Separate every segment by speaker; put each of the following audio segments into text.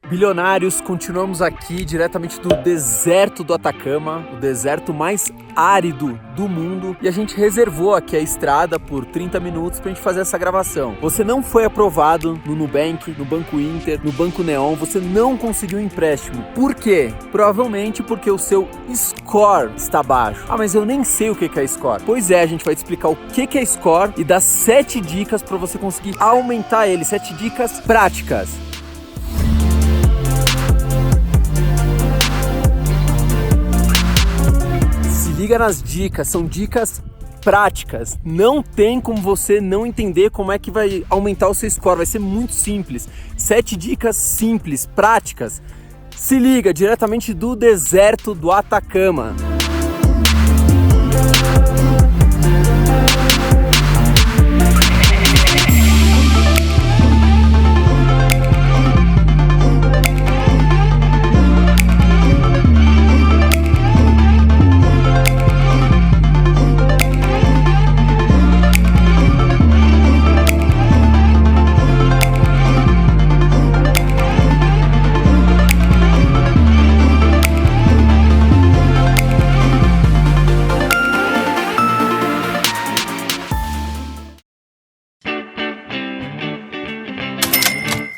Speaker 1: Bilionários, continuamos aqui diretamente do deserto do Atacama, o deserto mais árido do mundo, e a gente reservou aqui a estrada por 30 minutos pra gente fazer essa gravação. Você não foi aprovado no Nubank, no Banco Inter, no Banco Neon, você não conseguiu um empréstimo. Por quê? Provavelmente porque o seu score está baixo. Ah, mas eu nem sei o que é score. Pois é, a gente vai te explicar o que é score e dar 7 dicas para você conseguir aumentar ele, 7 dicas práticas. Liga nas dicas, são dicas práticas. Não tem como você não entender como é que vai aumentar o seu score, vai ser muito simples. 7 dicas simples, práticas. Se liga, diretamente do deserto do Atacama.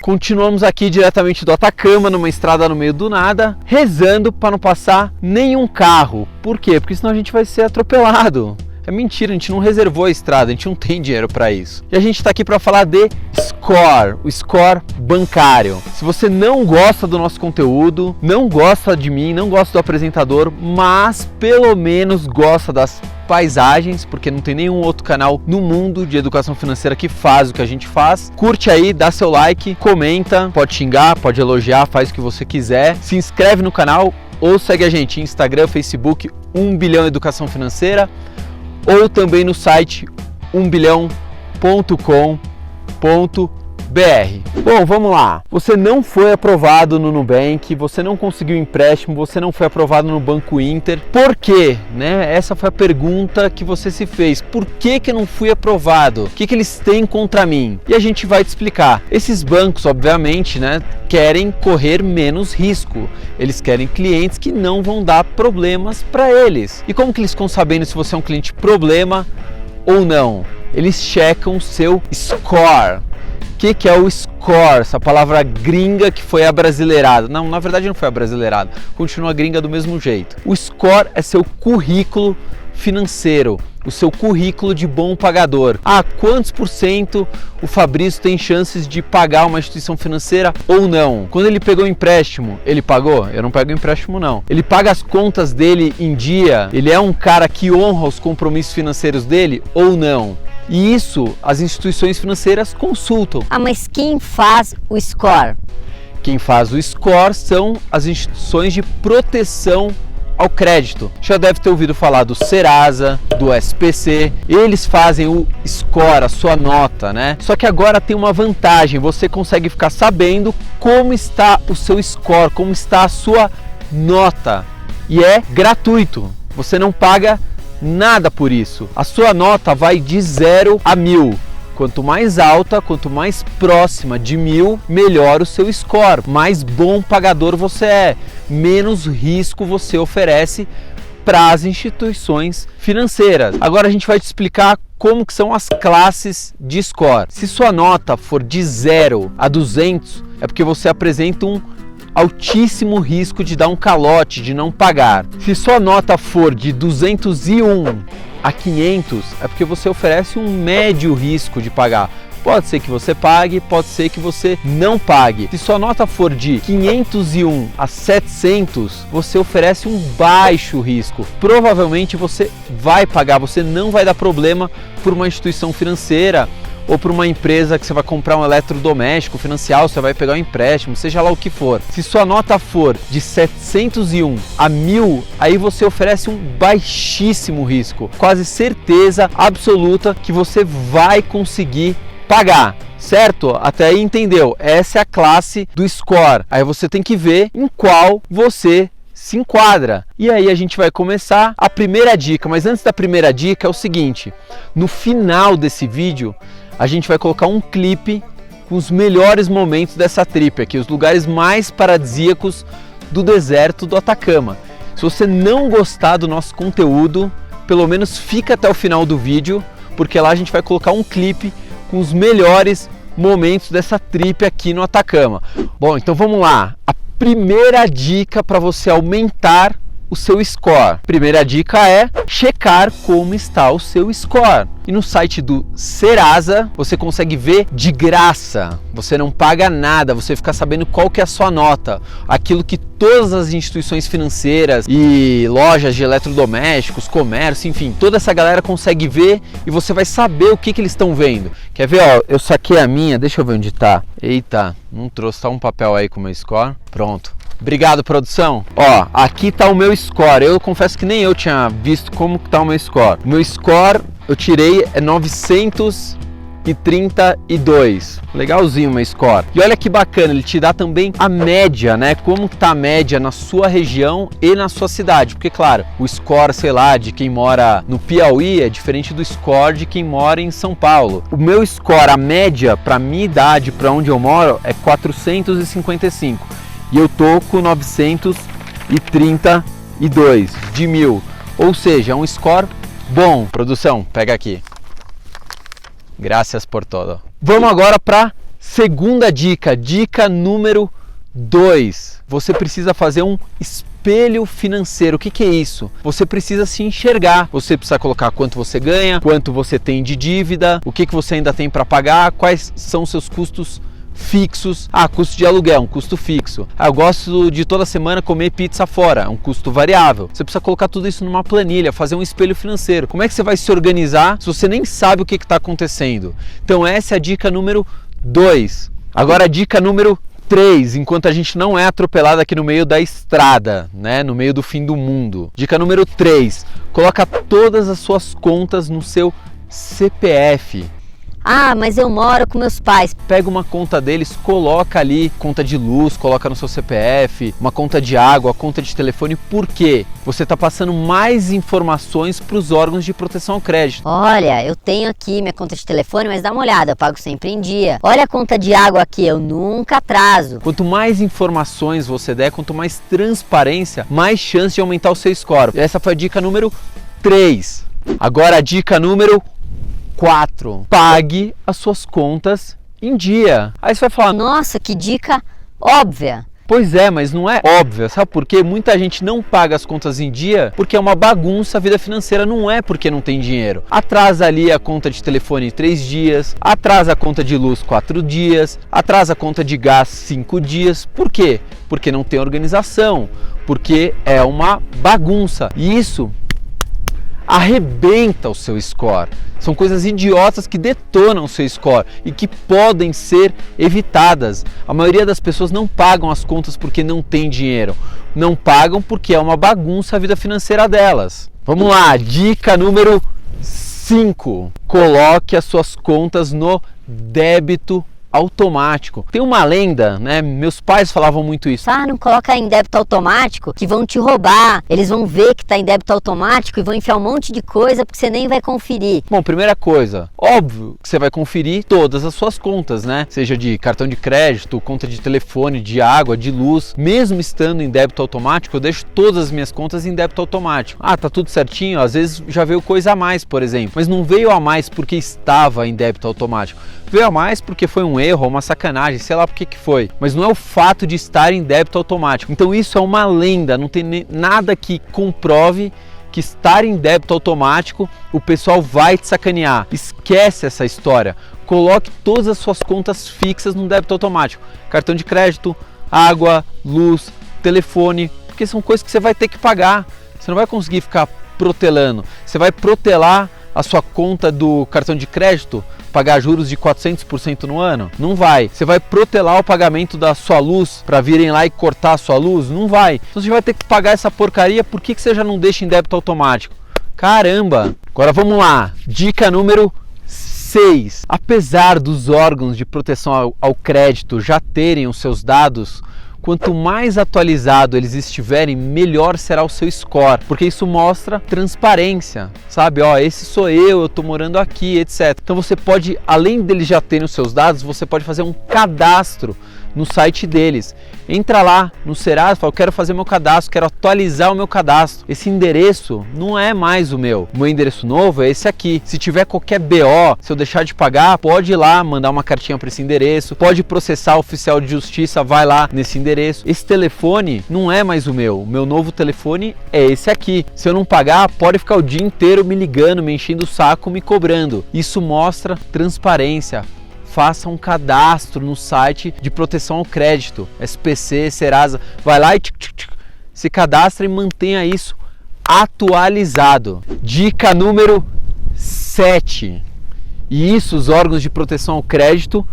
Speaker 1: Continuamos aqui diretamente do Atacama, numa estrada no meio do nada, rezando para não passar nenhum carro. Por quê? Porque senão a gente vai ser atropelado. É mentira, a gente não reservou a estrada, a gente não tem dinheiro para isso. E a gente está aqui para falar de score, o score bancário. Se você não gosta do nosso conteúdo, não gosta de mim, não gosta do apresentador, mas pelo menos gosta das paisagens, porque não tem nenhum outro canal no mundo de educação financeira que faz o que a gente faz. Curte aí, dá seu like, comenta, pode xingar, pode elogiar, faz o que você quiser. Se inscreve no canal ou segue a gente no Instagram, Facebook, 1 Bilhão Educação Financeira, ou também no site 1bilhão.com.br. Bom, vamos lá. Você não foi aprovado no Nubank, você não conseguiu empréstimo, você não foi aprovado no Banco Inter. Por quê? Essa foi a pergunta que você se fez. Por que eu não fui aprovado? O que eles têm contra mim? E a gente vai te explicar. Esses bancos, obviamente, querem correr menos risco. Eles querem clientes que não vão dar problemas para eles. E como que eles ficam sabendo se você é um cliente problema ou não? Eles checam o seu score. O que é o score? Essa palavra gringa que foi abrasileirada. Não, na verdade não foi abrasileirada. Continua gringa do mesmo jeito. O score é seu currículo financeiro, o seu currículo de bom pagador. Quantos por cento o Fabrício tem chances de pagar uma instituição financeira ou não? Quando ele pegou o empréstimo, ele pagou? Eu não pego empréstimo não. Ele paga as contas dele em dia? Ele é um cara que honra os compromissos financeiros dele ou não? E isso as instituições financeiras consultam.
Speaker 2: Mas quem faz o score?
Speaker 1: Quem faz o score são as instituições de proteção ao crédito. Já deve ter ouvido falar do Serasa, do SPC. Eles fazem o score, a sua nota, Só que agora tem uma vantagem, você consegue ficar sabendo como está o seu score, como está a sua nota. E é gratuito, você não paga nada por isso. A sua nota vai de 0 a 1000. Quanto mais alta, quanto mais próxima de 1000, melhor o seu score. Mais bom pagador você é, menos risco você oferece para as instituições financeiras. Agora a gente vai te explicar como que são as classes de score. Se sua nota for de 0 a 200, é porque você apresenta um altíssimo risco de dar um calote, de não pagar. Se sua nota for de 201 a 500, é porque você oferece um médio risco de pagar. Pode ser que você pague, pode ser que você não pague. Se sua nota for de 501 a 700, você oferece um baixo risco. Provavelmente você vai pagar, você não vai dar problema por uma instituição financeira ou para uma empresa que você vai comprar um eletrodoméstico, financiar, você vai pegar um empréstimo, seja lá o que for. Se sua nota for de 701 a 1000, aí você oferece um baixíssimo risco. Quase certeza absoluta que você vai conseguir pagar. Certo? Até aí entendeu? Essa é a classe do score. Aí você tem que ver em qual você se enquadra. E aí a gente vai começar a primeira dica, mas antes da primeira dica é o seguinte: no final desse vídeo a gente vai colocar um clipe com os melhores momentos dessa trip aqui, os lugares mais paradisíacos do deserto do Atacama. Se você não gostar do nosso conteúdo, pelo menos fica até o final do vídeo, porque lá a gente vai colocar um clipe com os melhores momentos dessa trip aqui no Atacama. Bom, então vamos lá. A primeira dica para você aumentar o seu score. Primeira dica é checar como está o seu score. E no site do Serasa você consegue ver de graça. Você não paga nada, você fica sabendo qual que é a sua nota. Aquilo que todas as instituições financeiras e lojas de eletrodomésticos, comércio, enfim, toda essa galera consegue ver e você vai saber o que eles estão vendo. Quer ver, ó, eu saquei a minha, deixa eu ver onde tá. Eita, não trouxe, tá um papel aí com o meu score. Pronto. Obrigado, produção. Ó, aqui tá o meu score. Eu confesso que nem eu tinha visto como tá o meu score. O meu score eu tirei é 932. Legalzinho o meu score. E olha que bacana, ele te dá também a média, né? Como tá a média na sua região e na sua cidade. Porque, claro, o score, sei lá, de quem mora no Piauí é diferente do score de quem mora em São Paulo. O meu score, a média para minha idade, para onde eu moro, é 455. E eu tô com 932 de 1000, ou seja, é um score bom. Produção, pega aqui. Graças por todo. Vamos agora para segunda dica, dica número 2. Você precisa fazer um espelho financeiro. O que é isso? Você precisa se enxergar. Você precisa colocar quanto você ganha, quanto você tem de dívida, o que você ainda tem para pagar, quais são os seus custos fixos. Custo de aluguel, um custo fixo. Eu gosto de toda semana comer pizza fora, um custo variável. Você precisa colocar tudo isso numa planilha, fazer um espelho financeiro. Como é que você vai se organizar se você nem sabe o que está acontecendo? Então essa é a dica número 2. Agora a dica número 3, enquanto a gente não é atropelado aqui no meio da estrada, né, no meio do fim do mundo. Dica número 3, coloca todas as suas contas no seu CPF.
Speaker 2: Mas eu moro com meus pais.
Speaker 1: Pega uma conta deles, coloca ali, conta de luz, coloca no seu CPF, uma conta de água, conta de telefone. Por quê? Você está passando mais informações para os órgãos de proteção ao crédito.
Speaker 2: Olha, eu tenho aqui minha conta de telefone, mas dá uma olhada, eu pago sempre em dia. Olha a conta de água aqui, eu nunca atraso.
Speaker 1: Quanto mais informações você der, quanto mais transparência, mais chance de aumentar o seu score. Essa foi a dica número 3. Agora a dica número 4. Pague as suas contas em dia. Aí você vai falar,
Speaker 2: nossa, que dica óbvia.
Speaker 1: Pois é, mas não é óbvia, sabe por quê? Muita gente não paga as contas em dia porque é uma bagunça a vida financeira, não é porque não tem dinheiro. Atrasa ali a conta de telefone 3 dias, atrasa a conta de luz 4 dias, atrasa a conta de gás 5 dias. Por quê? Porque não tem organização, porque é uma bagunça. E isso arrebenta o seu score. São coisas idiotas que detonam o seu score e que podem ser evitadas. A maioria das pessoas não pagam as contas porque não tem dinheiro. Não pagam porque é uma bagunça a vida financeira delas. Vamos lá, dica número 5. Coloque as suas contas no débito automático. Tem uma lenda, né? Meus pais falavam muito isso.
Speaker 2: Não coloca em débito automático que vão te roubar. Eles vão ver que está em débito automático e vão enfiar um monte de coisa porque você nem vai conferir.
Speaker 1: Bom, primeira coisa, óbvio que você vai conferir todas as suas contas, né? Seja de cartão de crédito, conta de telefone, de água, de luz. Mesmo estando em débito automático, eu deixo todas as minhas contas em débito automático. Tá tudo certinho? Às vezes já veio coisa a mais, por exemplo. Mas não veio a mais porque estava em débito automático. Veio a mais porque foi um erro, uma sacanagem, sei lá por que foi. Mas não é o fato de estar em débito automático. Então isso é uma lenda, não tem nada que comprove que estar em débito automático o pessoal vai te sacanear. Esquece essa história. Coloque todas as suas contas fixas no débito automático. Cartão de crédito, água, luz, telefone, porque são coisas que você vai ter que pagar. Você não vai conseguir ficar protelando. Você vai protelar a sua conta do cartão de crédito, pagar juros de 400% no ano? Não vai. Você vai protelar o pagamento da sua luz para virem lá e cortar a sua luz? Não vai. Então você vai ter que pagar essa porcaria, por que você já não deixa em débito automático? Caramba! Agora vamos lá. Dica número 6. Apesar dos órgãos de proteção ao crédito já terem os seus dados, Quanto mais atualizado eles estiverem, melhor será o seu score, porque isso mostra transparência, sabe? Ó, esse sou eu tô morando aqui, etc. Então você pode, além deles já terem os seus dados, você pode fazer um cadastro no site deles. Entra lá no Serasa e fala, eu quero fazer meu cadastro, quero atualizar o meu cadastro. Esse endereço não é mais o meu endereço novo é esse aqui. Se tiver qualquer BO, se eu deixar de pagar, pode ir lá mandar uma cartinha para esse endereço, pode processar o oficial de justiça, vai lá nesse endereço. Esse telefone não é mais o meu novo telefone é esse aqui. Se eu não pagar, pode ficar o dia inteiro me ligando, me enchendo o saco, me cobrando. Isso mostra transparência. Faça um cadastro no site de proteção ao crédito, SPC, Serasa, vai lá e se cadastra e mantenha isso atualizado. Dica número 7. E isso os órgãos de proteção ao crédito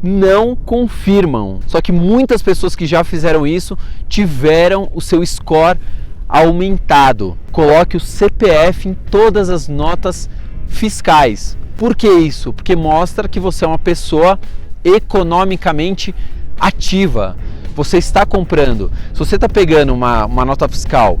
Speaker 1: não confirmam. Só que muitas pessoas que já fizeram isso tiveram o seu score aumentado. Coloque o CPF em todas as notas fiscais. Por que isso? Porque mostra que você é uma pessoa economicamente ativa. Você está comprando. Se você está pegando uma nota fiscal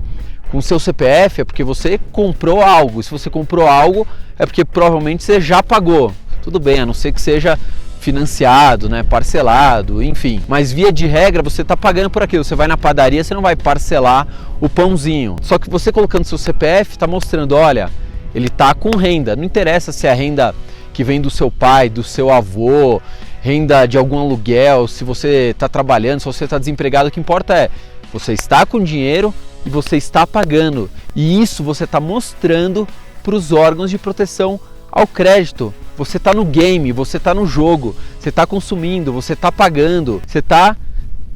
Speaker 1: com o seu CPF, é porque você comprou algo. Se você comprou algo, é porque provavelmente você já pagou. Tudo bem, a não ser que seja financiado, né, parcelado, enfim. Mas via de regra, você está pagando por aquilo. Você vai na padaria, você não vai parcelar o pãozinho. Só que você colocando seu CPF, está mostrando, olha, ele está com renda, não interessa se é renda que vem do seu pai, do seu avô, renda de algum aluguel, se você está trabalhando, se você está desempregado, o que importa é, você está com dinheiro e você está pagando. E isso você está mostrando para os órgãos de proteção ao crédito. Você está no game, você está no jogo, você está consumindo, você está pagando, você está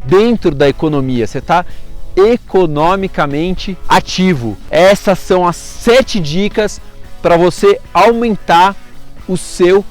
Speaker 1: dentro da economia, você está economicamente ativo. Essas são as 7 dicas para você aumentar o seu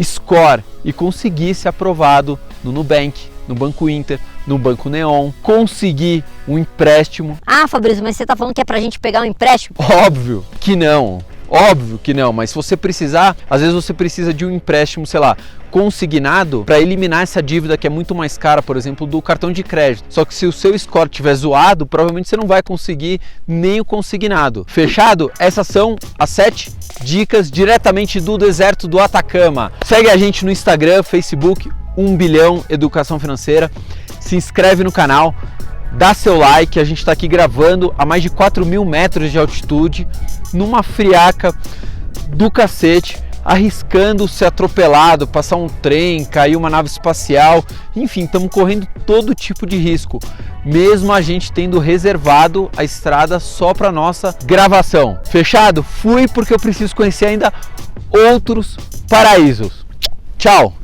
Speaker 1: score e conseguir ser aprovado no Nubank, no Banco Inter, no Banco Neon, conseguir um empréstimo.
Speaker 2: Ah, Fabrício, mas você tá falando que é pra gente pegar um empréstimo?
Speaker 1: Óbvio que não. Óbvio que não, mas se você precisar, às vezes você precisa de um empréstimo, sei lá, consignado para eliminar essa dívida que é muito mais cara, por exemplo, do cartão de crédito. Só que se o seu score estiver zoado, provavelmente você não vai conseguir nem o consignado. Fechado? Essas são as 7 dicas diretamente do deserto do Atacama. Segue a gente no Instagram, Facebook, 1 bilhão Educação Financeira. Se inscreve no canal. Dá seu like, a gente está aqui gravando a mais de 4.000 metros de altitude, numa friaca do cacete, arriscando ser atropelado, passar um trem, cair uma nave espacial, enfim, estamos correndo todo tipo de risco, mesmo a gente tendo reservado a estrada só para nossa gravação. Fechado? Fui porque eu preciso conhecer ainda outros paraísos. Tchau!